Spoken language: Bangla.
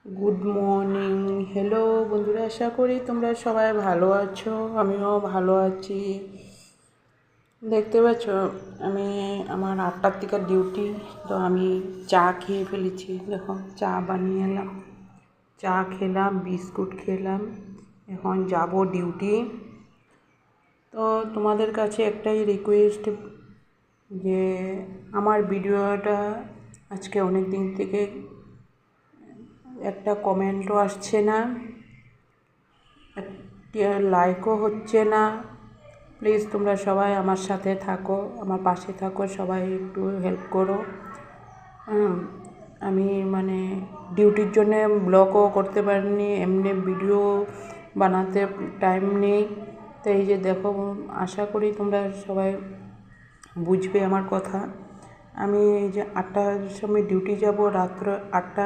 Good morning. হ্যালো বন্ধুরা, আশা করি তোমরা সবাই ভালো আছো, আমিও ভালো আছি। দেখতে পাচ্ছ আমি আমার 8টার থেকে ডিউটি, তো আমি চা খেয়ে ফেলেছি। দেখো চা বানিয়ে এলাম, চা খেলাম, বিস্কুট খেলাম, এখন যাব ডিউটি। তো তোমাদের কাছে একটাই রিকোয়েস্ট, যে আমার ভিডিওটা আজকে অনেক দিন থেকে একটা কমেন্টও আসছে না, একটা লাইকও হচ্ছে না। প্লিজ তোমরা সবাই আমার সাথে থাকো, আমার পাশে থাকো, সবাই একটু হেল্প করো। আমি ডিউটির জন্যে ব্লগও করতে পারিনি, এমনি ভিডিও বানাতে টাইম নেই। তো এই যে দেখো, আশা করি তোমরা সবাই বুঝবে আমার কথা। আমি এই যে 8টার সময় ডিউটি যাব, রাত্র 8টা